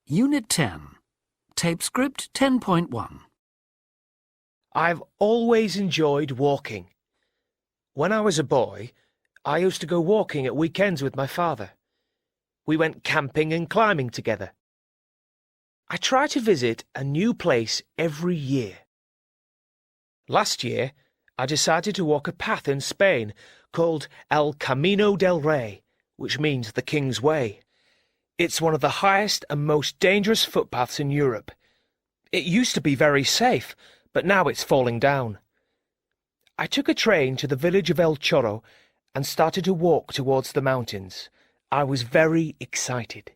Unit 10. Tape script 10.1. I've always enjoyed walking. When I was a boy, I used to go walking at weekends with my father. We went camping and climbing together. I try to visit a new place every year. Last year, I decided to walk a path in Spain called El Camino del Rey, which means the King's Way. It's one of the highest and most dangerous footpaths in Europe. It used to be very safe, but now it's falling down. I took a train to the village of El Chorro and started to walk towards the mountains. I was very excited.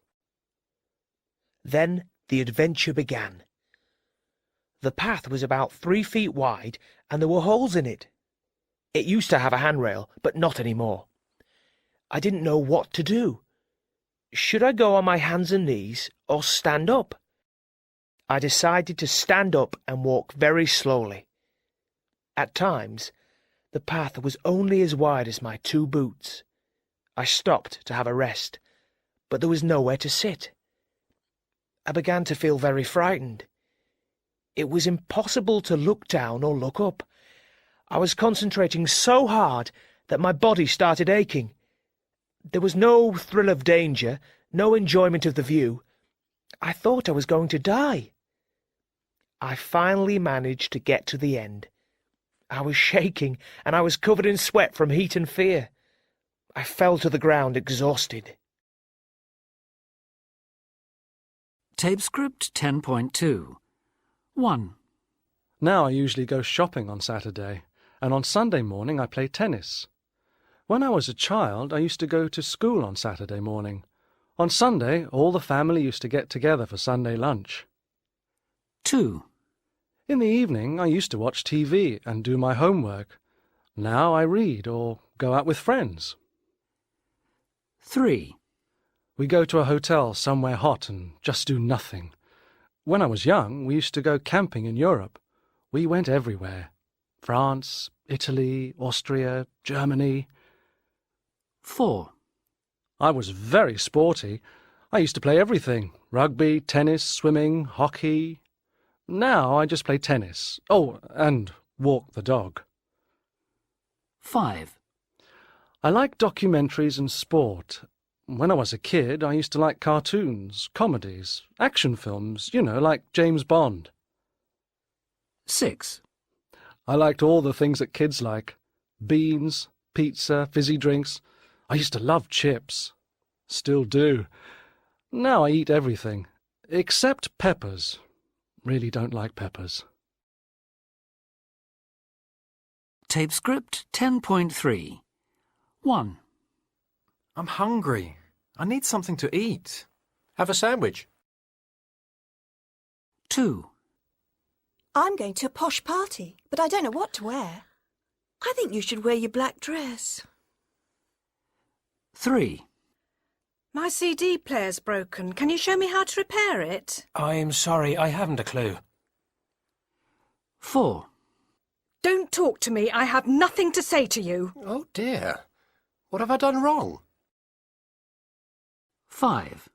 Then the adventure began. The path was about 3 feet wide and there were holes in it. It used to have a handrail, but not anymore. I didn't know what to do. Should I go on my hands and knees or stand up? I decided to stand up and walk very slowly. At times, the path was only as wide as my 2 boots. I stopped to have a rest, but there was nowhere to sit. I began to feel very frightened. It was impossible to look down or look up. I was concentrating so hard that my body started aching. There was no thrill of danger, no enjoyment of the view. I thought I was going to die. I finally managed to get to the end. I was shaking, and I was covered in sweat from heat and fear. I fell to the ground exhausted. Tape script 10.2. 1. Now I usually go shopping on Saturday, and on Sunday morning I play tennis. When I was a child, I used to go to school on Saturday morning. On Sunday, all the family used to get together for Sunday lunch. 2. In the evening, I used to watch TV and do my homework. Now I read or go out with friends. 3. We go to a hotel somewhere hot and just do nothing. When I was young, we used to go camping in Europe. We went everywhere. France, Italy, Austria, Germany. 4. I was very sporty. I used to play everything. Rugby, tennis, swimming, hockey. Now I just play tennis. Oh, and walk the dog. 5. I like documentaries and sport. When I was a kid, I used to like cartoons, comedies, action films, like James Bond. 6. I liked all the things that kids like. Beans, pizza, fizzy drinks. I used to love chips. Still do. Now I eat everything, except peppers. Really don't like peppers. Tape script 10.3. 1. I'm hungry. I need something to eat. Have a sandwich. 2. I'm going to a posh party, but I don't know what to wear. I think you should wear your black dress. 3. My CD player's broken. Can you show me how to repair it? I'm sorry, I haven't a clue. 4. Don't talk to me. I have nothing to say to you. Oh dear. What have I done wrong? 5.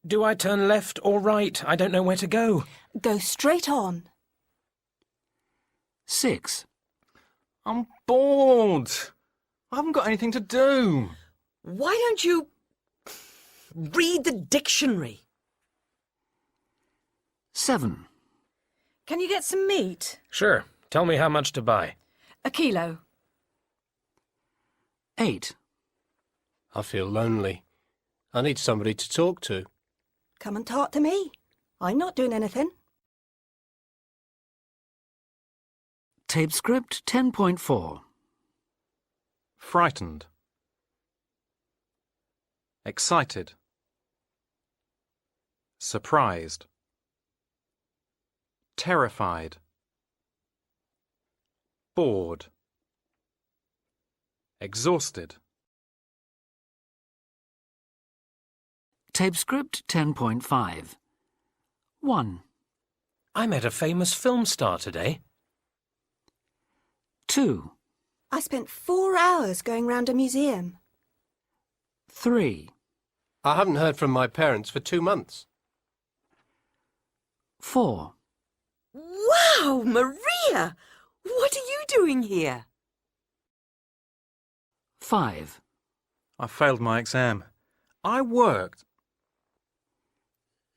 Do I turn left or right? I don't know where to go. Go straight on. 6. I'm bored. I haven't got anything to do. Why don't you read the dictionary? 7. Can you get some meat? Sure. Tell me how much to buy. A kilo. 8. I feel lonely. I need somebody to talk to. Come and talk to me. I'm not doing anything. Tape script 10.4. Frightened. Excited. Surprised. Terrified. Bored. Exhausted. Tape script 10.5. 1. I met a famous film star today. 2. I spent 4 hours going round a museum. 3. I haven't heard from my parents for 2 months. 4. Wow, Maria! What are you doing here? 5. I failed my exam. I worked.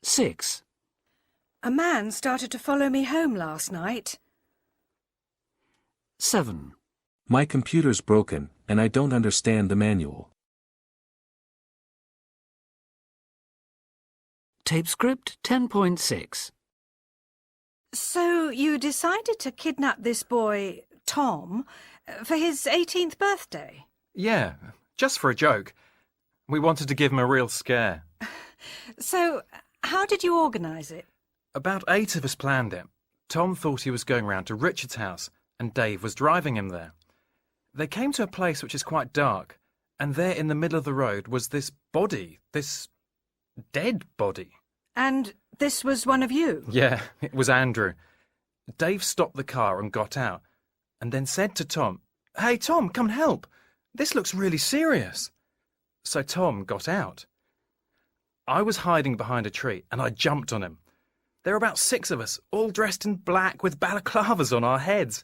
6. A man started to follow me home last night. 7. My computer's broken, and I don't understand the manual. Tape script 10.6. So you decided to kidnap this boy, Tom, for his 18th birthday? Yeah, just for a joke. We wanted to give him a real scare. So how did you organise it? About 8 of us planned it. Tom thought he was going round to Richard's house, and Dave was driving him there. They came to a place which is quite dark, and there in the middle of the road was this body, this dead body. And this was one of you? Yeah, it was Andrew. Dave stopped the car and got out, and then said to Tom, "Hey, Tom, come and help. This looks really serious." So Tom got out. I was hiding behind a tree, and I jumped on him. There were about 6 of us, all dressed in black with balaclavas on our heads.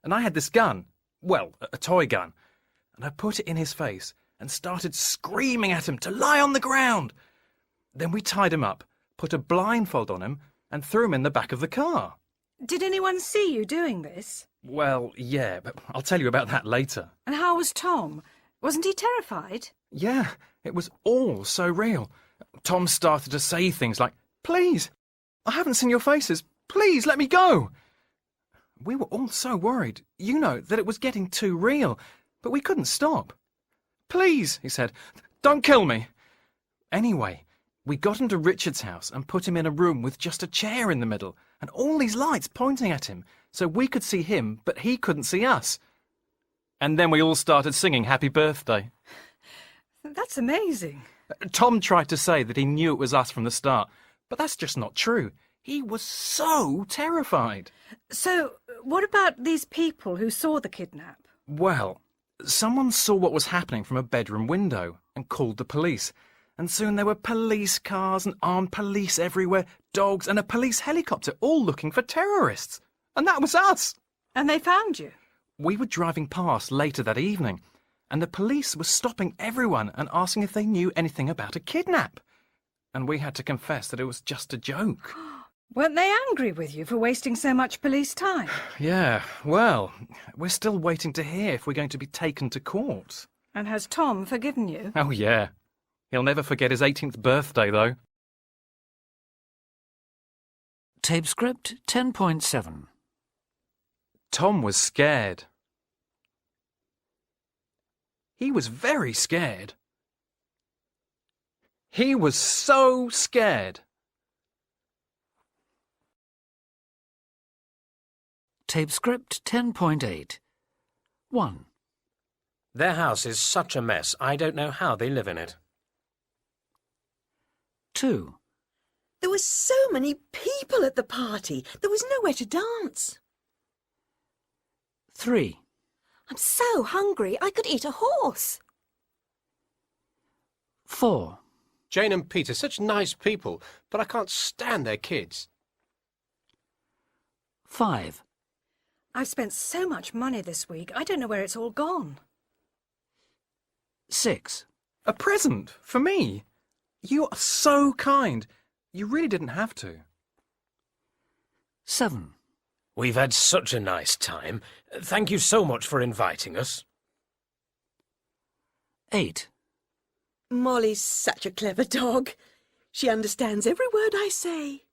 And I had this gun, well, a toy gun, and I put it in his face and started screaming at him to lie on the ground. Then we tied him up, put a blindfold on him, and threw him in the back of the car. Did anyone see you doing this? Well, yeah, but I'll tell you about that later. And how was Tom? Wasn't he terrified? Yeah, it was all so real. Tom started to say things like, "Please, I haven't seen your faces. Please, let me go." We were all so worried, you know, that it was getting too real, but we couldn't stop. "Please," he said, "don't kill me." Anyway, we got him to Richard's house and put him in a room with just a chair in the middle and all these lights pointing at him so we could see him, but he couldn't see us. And then we all started singing Happy Birthday. That's amazing. Tom tried to say that he knew it was us from the start, but that's just not true. He was so terrified. So, what about these people who saw the kidnap? Well, someone saw what was happening from a bedroom window and called the police. And soon there were police cars and armed police everywhere, dogs and a police helicopter, all looking for terrorists. And that was us. And they found you? We were driving past later that evening, and the police were stopping everyone and asking if they knew anything about a kidnap. And we had to confess that it was just a joke. Weren't they angry with you for wasting so much police time? Yeah, well, we're still waiting to hear if we're going to be taken to court. And has Tom forgiven you? Oh, yeah. He'll never forget his 18th birthday, though. Tape script 10.7. Tom was scared. He was very scared. He was so scared. Tape script 10.8. 1. Their house is such a mess, I don't know how they live in it. 2. There were so many people at the party. There was nowhere to dance. 3. I'm so hungry I could eat a horse. 4. Jane and Peter, such nice people, but I can't stand their kids. 5. I've spent so much money this week, I don't know where it's all gone. 6. A present for me. You are so kind. You really didn't have to. 7. We've had such a nice time. Thank you so much for inviting us. 8. Molly's such a clever dog. She understands every word I say.